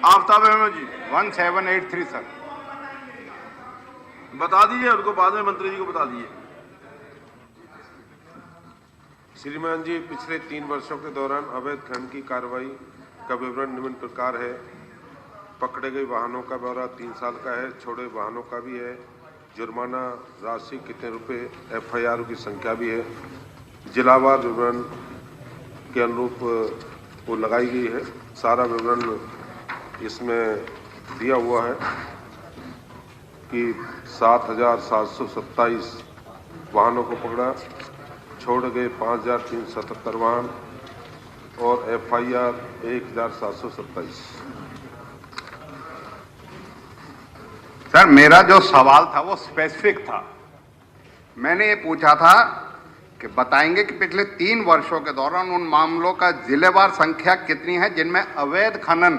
आफ्ताब अहमद जी 1783 sir. बता दीजिए उनको, बाद में मंत्री जी को बता दीजिए। श्रीमान जी, पिछले 3 वर्षों के दौरान अवैध खनन की कार्रवाई का विवरण निम्न प्रकार है। पकड़े गए वाहनों का ब्यौरा 3 साल का है, छोड़े वाहनों का भी है, जुर्माना राशि कितने रुपए, एफआईआर की संख्या भी है, जिलावार विवरण के अनुरूप वो लगाई गई है। सारा विवरण इसमें दिया हुआ है कि 7,727 वाहनों को पकड़ा, छोड़ गए 5,377 वाहन और एफआईआर 1,727। सर मेरा जो सवाल था वो स्पेसिफिक था। मैंने ये पूछा था कि बताएंगे कि पिछले 3 वर्षों के दौरान उन मामलों का जिलेवार संख्या कितनी है जिनमें अवैध खनन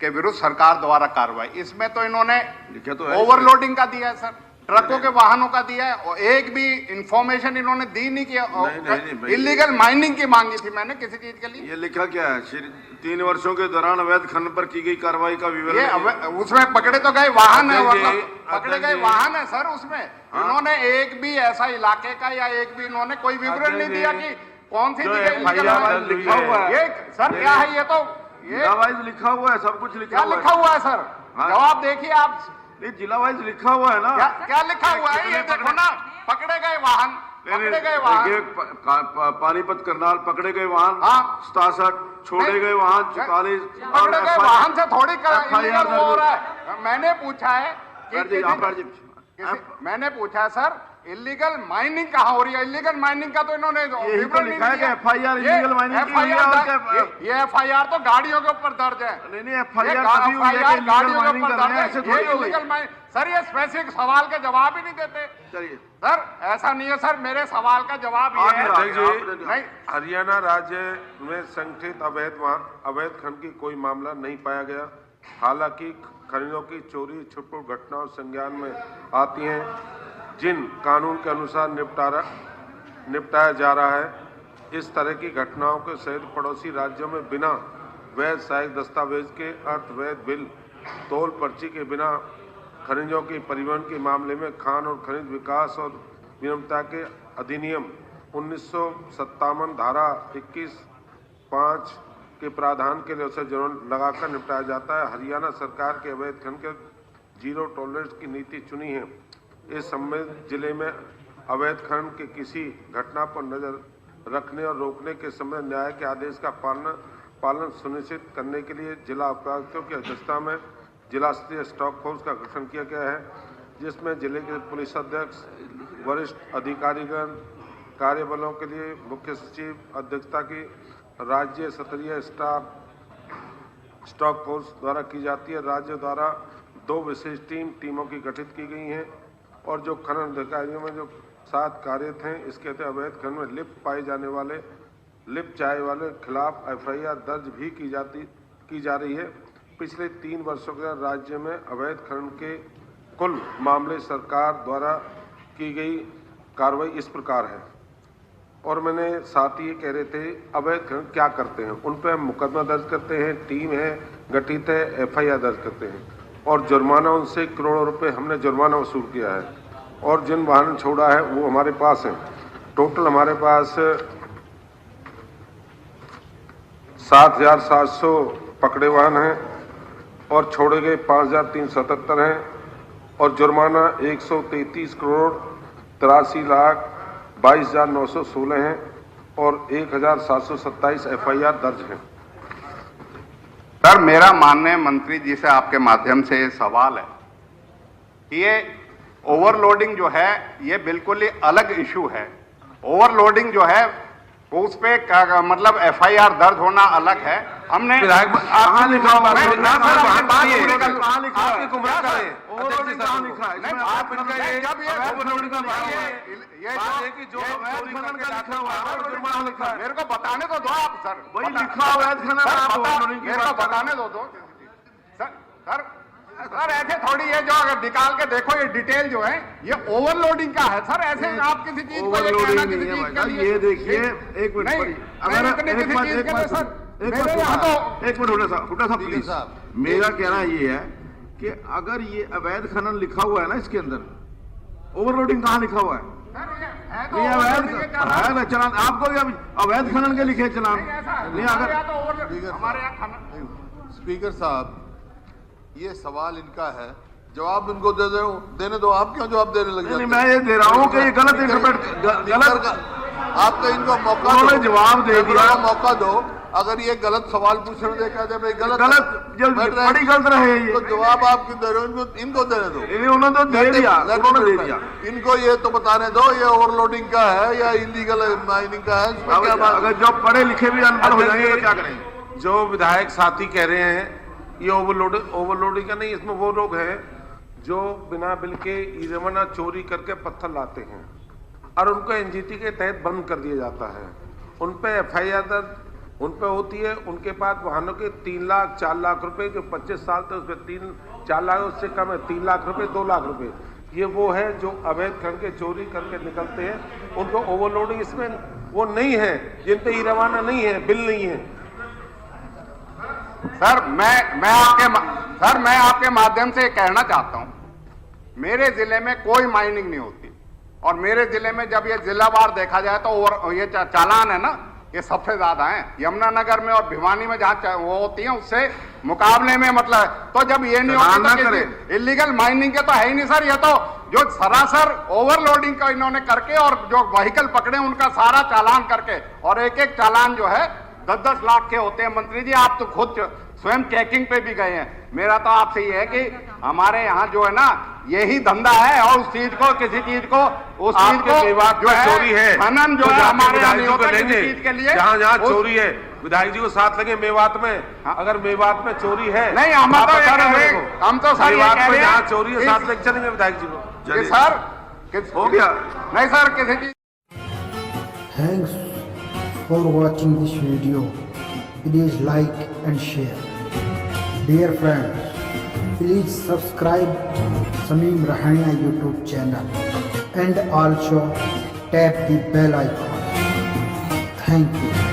के विरुद्ध सरकार द्वारा कार्रवाई। इसमें तो इन्होंने लिखा तो है, ओवरलोडिंग का दिया है सर, ट्रकों के वाहनों का दिया है, और एक भी इंफॉर्मेशन इन्होंने दी नहीं कि इलीगल माइनिंग की मांगी थी मैंने किसी चीज के लिए। ये लिखा क्या है? 3 वर्षों के दौरान अवैध खनन पर की गई कार्रवाई का विवरण। ये उसमें पकड़े तो गए वाहन है, मतलब पकड़े गए वाहन है सर। उसमें इन्होंने एक भी ऐसा इलाके का या एक भी इन्होंने कोई विवरण नहीं दिया कि कौन सी जगह लिखा हुआ है। ये सर क्या है? ये तो जिला वाइज लिखा हुआ है, सब कुछ लिखा हुआ है। लिखा हुआ है सर? जवाब देखिए आप। नहीं, जिला वाइज लिखा हुआ है ना। क्या लिखा हुआ है? ये देखो ना, पकड़े गए वाहन, पकड़े गए वाहन। पानीपत करनाल पकड़े गए वाहन हाँ 67, छोड़े गए वाहन 44। पकड़े गए वाहन से थोड़ी illegal हो रहा है। मैंने पूछा है मैंने पूछा है सर, इलीगल माइनिंग कहाँ हो रही है? इलीगल माइनिंग का तो इन्होंने विवरण नहीं दिया। एफआईआर इलीगल माइनिंग की हुई है और ये एफआईआर तो गाड़ियों के ऊपर दर्ज है। नहीं, एफआईआर तभी हुई है कि गाड़ियों के माइनिंग ऊपर कर रहे दर्ज हैं, है। ऐसे ये थोड़ी हो गई। इलीगल माइनिंग सर, ये स्पेसिफिक सवाल के जवाब ही नहीं देते। चलिए सर ऐसा नहीं है सर, मेरे सवाल का जवाब ये है नहीं, हरियाणा राज्य में संगठित अवैध खनन की कोई मामला नहीं पाया गया। हालांकि खनिजों की चोरी छुटपुट घटनाओं संज्ञान में आती हैं जिन कानून के अनुसार निपटाया जा रहा है। इस तरह की घटनाओं के सहित पड़ोसी राज्यों में बिना वैध सहायक दस्तावेज के अर्थवैध बिल तोल पर्ची के बिना खनिजों के परिवहन के मामले में खान और खनिज विकास और विनियमितता के अधिनियम 1957 धारा 21(5) के प्रावधान के लिए उसे जुर्माना लगाकर निपटाया जाता है। हरियाणा सरकार के अवैध खनन के जीरो टॉलरेंस की नीति चुनी है। इस संबंधित जिले में अवैध खनन के किसी घटना पर नजर रखने और रोकने के समय न्याय के आदेश का पालन सुनिश्चित करने के लिए जिला उपायुक्तों की अध्यक्षता में जिला स्तरीय स्टॉक फोर्स का गठन किया गया है, जिसमें जिले के पुलिस अध्यक्ष, वरिष्ठ अधिकारीगण, कार्यबलों के लिए मुख्य सचिव अध्यक्षता की राज्य स्तरीय स्टॉक फोर्स द्वारा की जाती है। राज्य द्वारा 2 विशेष टीमों की गठित की गई हैं और जो खनन अधिकारियों में जो 7 कार्यरत हैं, इसके तहत अवैध खनन में लिप्त पाए जाने वाले वाले खिलाफ एफआईआर दर्ज भी की जा रही है। पिछले 3 वर्षों के दौरान राज्य में अवैध खनन के कुल मामले सरकार द्वारा की गई कार्रवाई इस प्रकार है। और मैंने साथ ही ये कह रहे थे, अवैध खनन क्या करते हैं, उन पर हम मुकदमा दर्ज करते हैं, टीम है गठित है, एफआईआर दर्ज करते हैं और जुर्माना उनसे करोड़ों रुपए हमने जुर्माना वसूल किया है। और जिन वाहन छोड़ा है वो हमारे पास है। टोटल हमारे पास 7,700 पकड़े वाहन हैं और छोड़े गए 5,377 हैं और जुर्माना 133 करोड़ 83 लाख 22,916 हैं और 1,727 एफआईआर दर्ज हैं। सर मेरा माननीय मंत्री जी से आपके माध्यम से ये सवाल है कि ये ओवरलोडिंग जो है ये बिल्कुल ही अलग इशू है। ओवरलोडिंग जो है उस पे मतलब एफआईआर दर्ज होना अलग है। हमने कहाँ लिखा हुआ है? मेरे को बताने तो दो आप सर, वही लिखा हुआ है मेरे को बताने दो सर सर ऐसे थोड़ी है जो अगर निकाल के देखो ये डिटेल जो है ये ओवरलोडिंग का है सर। ऐसे आप किसी चीज को ये कहना किसी चीज के लिए ये देखिए एक मिनट, अगर किसी चीज के लिए सर मेरे यहाँ तो एक मिनट हुड्डा साहब स्पीकर प्लीज। साहब, मेरा कहना ये है कि अगर ये अवैध खनन लिखा हुआ है ना इसके अंदर, ओवरलोडिंग कहाँ लिखा हुआ है? तो ये अवैध है ना चलान, आपको भी अवैध खनन के लिखे चलान नहीं अगर हमारे यहाँ खनन। स्पीकर साहब, ये सवाल इनका है, जवाब इनको देने दो। आप क्यों जवाब देने लगे? नहीं, मैं ये दे रहा हूँ कि ये गलत गलत आप तो इनको मौका उन्होंने दो, जवाब दे दिया। मौका दो। अगर ये गलत सवाल पूछने दे कहते भाई गलत गलत बड़ी गलत रहे ये, तो जवाब आप क्यों दे रहे हो? इनको देने दो। उन्होंने तो दे दिया, उन्होंने दे दिया। इनको ये तो बताने दो ये ओवरलोडिंग का है या इलीगल माइनिंग का है, इसमें क्या बात? अगर जो पढ़े लिखे भी अनपढ़ हो जाएंगे तो क्या करेंगे? जो विधायक साथी कह रहे हैं ये ओवरलोडिंग का नहीं, इसमें वो लोग हैं जो बिना बिल के इरवना चोरी करके पत्थर लाते हैं और उनको एनजीटी के तहत बंद कर दिया जाता है। उन पे एफआईआर दर्ज उन पे होती है। उनके पास वाहनों के 3 लाख 4 लाख रुपए, जो 25 साल थे उस पर 3-4 लाख, उससे कम है 3 लाख रुपए 2 लाख रुपए। ये वो है जो अवैध करके चोरी करके निकलते हैं। उनको ओवरलोडिंग इसमें वो नहीं है, जिन पे ई रवाना नहीं है, बिल नहीं है। सर मैं आपके माध्यम से कहना चाहता हूं, मेरे जिले में कोई माइनिंग नहीं होती और मेरे जिले में जब ये जिलावार देखा जाए तो ये चालान है ना, ये सबसे ज्यादा है। यमुनानगर में और भिवानी में जहां वो होती है उससे मुकाबले में, मतलब तो जब ये नहीं होती तो इलीगल माइनिंग के तो है ही नहीं सर। ये तो जो सरासर ओवरलोडिंग का इन्होंने करके और जो व्हीकल पकड़े उनका सारा चालान करके, और एक एक चालान जो है 10-10 लाख के होते हैं। मंत्री जी आप तो खुद स्वयं चेकिंग पे भी गए हैं। मेरा तो आपसे ये है कि हमारे यहाँ जो है ना यही धंधा है और उस चीज को किसी चीज को उस चीज को जो चोरी है खनन जो है हमारे यहाँ नहीं होता किसी चीज के लिए। जहाँ जहाँ चोरी है विधायक जी को साथ लगे मेवात में, अगर मेवात में चोरी है नहीं हम तो सर मेवात में जहाँ चोरी है साथ लेके चलेंगे विधायक जी को। सर हो गया नहीं सर किसी चीज। Thanks for watching this video. Please like and share. Dear friends, please subscribe Sameem Rahania YouTube channel and also tap the bell icon. Thank you.